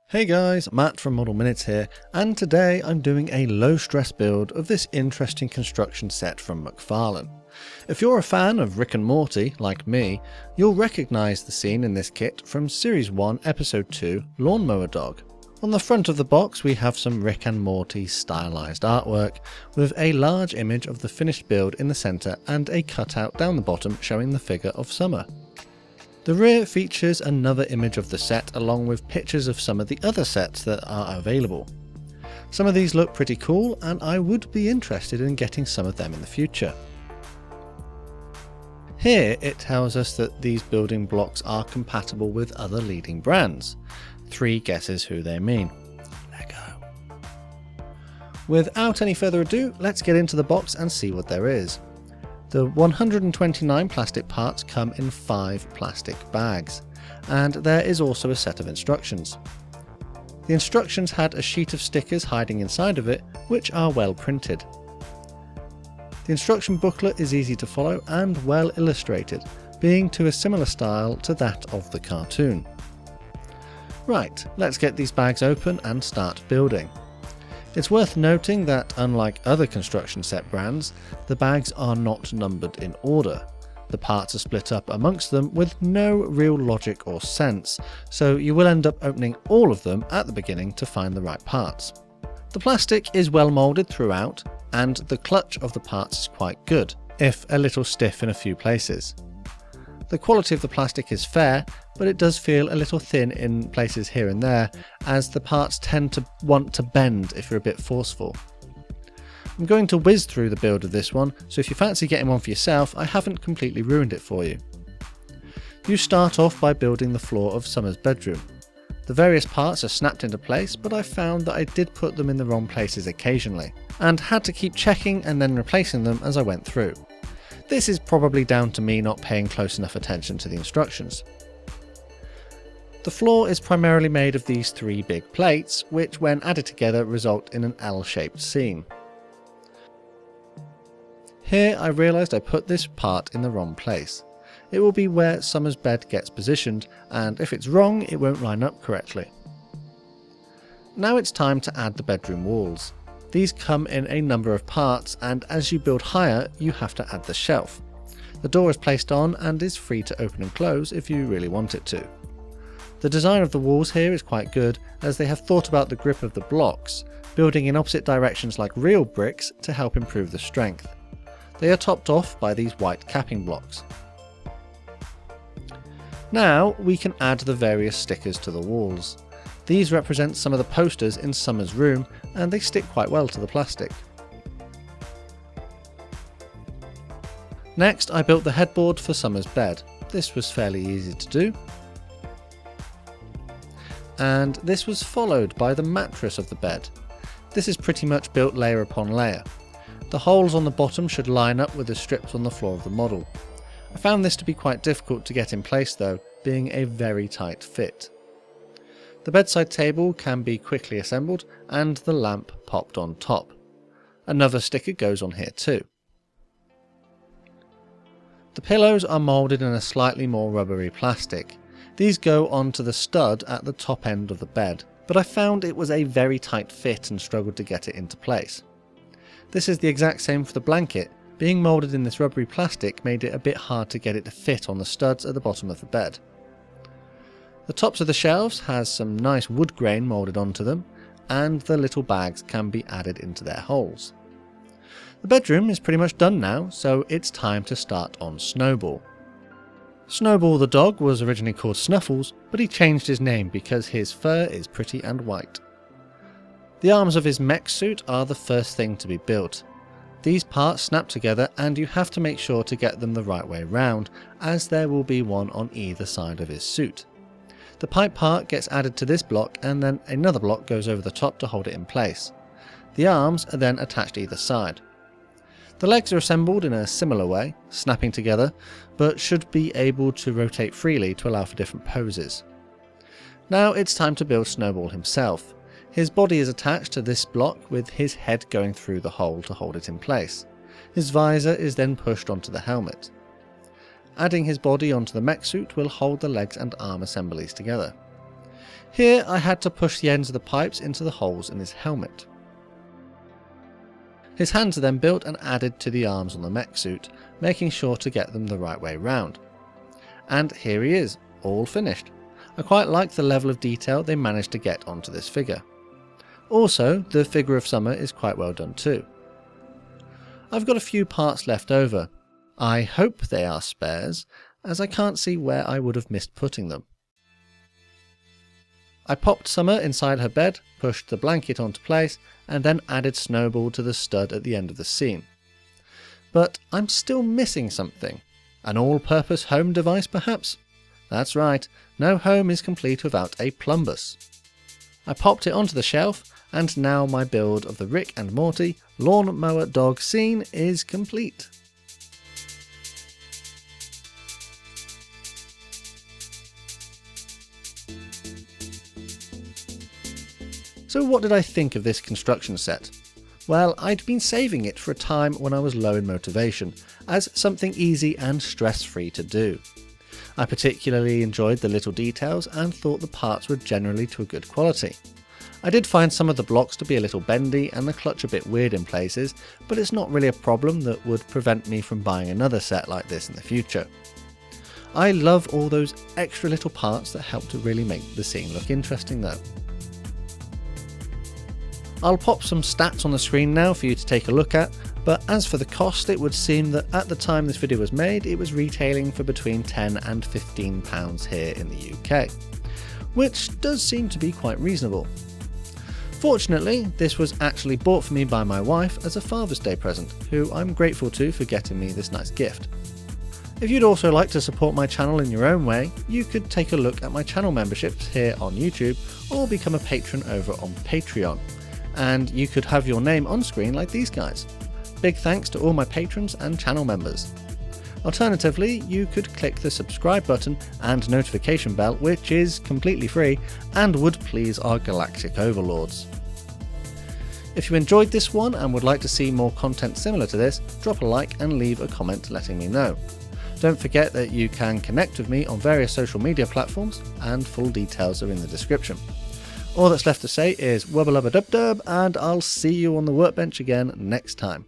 Hey guys, Matt from Model Minutes here, and today I'm doing a low stress build of this interesting construction set from McFarlane. If you're a fan of Rick and Morty, like me, you'll recognise the scene in this kit from Series 1 Episode 2 Lawnmower Dog. On the front of the box we have some Rick and Morty stylised artwork, with a large image of the finished build in the centre and a cutout down the bottom showing the figure of Summer. The rear features another image of the set along with pictures of some of the other sets that are available. Some of these look pretty cool and I would be interested in getting some of them in the future. Here it tells us that these building blocks are compatible with other leading brands. 3 guesses who they mean. Lego. Without any further ado, let's get into the box and see what there is. The 129 plastic parts come in 5 plastic bags, and there is also a set of instructions. The instructions had a sheet of stickers hiding inside of it, which are well printed. The instruction booklet is easy to follow and well illustrated, being to a similar style to that of the cartoon. Right, let's get these bags open and start building. It's worth noting that unlike other construction set brands, the bags are not numbered in order. The parts are split up amongst them with no real logic or sense, so you will end up opening all of them at the beginning to find the right parts. The plastic is well moulded throughout, and the clutch of the parts is quite good, if a little stiff in a few places. The quality of the plastic is fair, but it does feel a little thin in places here and there, as the parts tend to want to bend if you're a bit forceful. I'm going to whiz through the build of this one, so if you fancy getting one for yourself, I haven't completely ruined it for you. You start off by building the floor of Summer's bedroom. The various parts are snapped into place, but I found that I did put them in the wrong places occasionally, and had to keep checking and then replacing them as I went through. This is probably down to me not paying close enough attention to the instructions. The floor is primarily made of these 3 big plates, which when added together result in an L-shaped seam. Here I realised I put this part in the wrong place. It will be where Summer's bed gets positioned, and if it's wrong it won't line up correctly. Now it's time to add the bedroom walls. These come in a number of parts, and as you build higher you have to add the shelf. The door is placed on and is free to open and close if you really want it to. The design of the walls here is quite good, as they have thought about the grip of the blocks, building in opposite directions like real bricks to help improve the strength. They are topped off by these white capping blocks. Now we can add the various stickers to the walls. These represent some of the posters in Summer's room, and they stick quite well to the plastic. Next I built the headboard for Summer's bed. This was fairly easy to do. And this was followed by the mattress of the bed. This is pretty much built layer upon layer. The holes on the bottom should line up with the strips on the floor of the model. I found this to be quite difficult to get in place though, being a very tight fit. The bedside table can be quickly assembled and the lamp popped on top. Another sticker goes on here too. The pillows are moulded in a slightly more rubbery plastic. These go onto the stud at the top end of the bed, but I found it was a very tight fit and struggled to get it into place. This is the exact same for the blanket. Being moulded in this rubbery plastic made it a bit hard to get it to fit on the studs at the bottom of the bed. The tops of the shelves has some nice wood grain moulded onto them, and the little bags can be added into their holes. The bedroom is pretty much done now, so it's time to start on Snowball. Snowball the dog was originally called Snuffles, but he changed his name because his fur is pretty and white. The arms of his mech suit are the first thing to be built. These parts snap together and you have to make sure to get them the right way round, as there will be one on either side of his suit. The pipe part gets added to this block and then another block goes over the top to hold it in place. The arms are then attached either side. The legs are assembled in a similar way, snapping together, but should be able to rotate freely to allow for different poses. Now it's time to build Snowball himself. His body is attached to this block with his head going through the hole to hold it in place. His visor is then pushed onto the helmet. Adding his body onto the mech suit will hold the legs and arm assemblies together. Here I had to push the ends of the pipes into the holes in his helmet. His hands are then built and added to the arms on the mech suit, making sure to get them the right way round. And here he is, all finished. I quite like the level of detail they managed to get onto this figure. Also, the figure of summer is quite well done too. I've got a few parts left over. I hope they are spares, as I can't see where I would have missed putting them. I popped Summer inside her bed, pushed the blanket onto place, and then added Snowball to the stud at the end of the scene. But I'm still missing something. An all-purpose home device perhaps? That's right, no home is complete without a Plumbus. I popped it onto the shelf, and now my build of the Rick and Morty Lawnmower dog scene is complete. So what did I think of this construction set? Well, I'd been saving it for a time when I was low in motivation, as something easy and stress-free to do. I particularly enjoyed the little details and thought the parts were generally to a good quality. I did find some of the blocks to be a little bendy and the clutch a bit weird in places, but it's not really a problem that would prevent me from buying another set like this in the future. I love all those extra little parts that help to really make the scene look interesting though. I'll pop some stats on the screen now for you to take a look at, but as for the cost, it would seem that at the time this video was made it was retailing for between £10 and £15 here in the UK, which does seem to be quite reasonable. Fortunately, this was actually bought for me by my wife as a Father's Day present, who I'm grateful to for getting me this nice gift. If you'd also like to support my channel in your own way, you could take a look at my channel memberships here on YouTube or become a patron over on Patreon. And you could have your name on screen like these guys. Big thanks to all my patrons and channel members. Alternatively, you could click the subscribe button and notification bell, which is completely free and would please our galactic overlords. If you enjoyed this one and would like to see more content similar to this, drop a like and leave a comment letting me know. Don't forget that you can connect with me on various social media platforms, and full details are in the description. All that's left to say is wubba lubba dub dub, and I'll see you on the workbench again next time.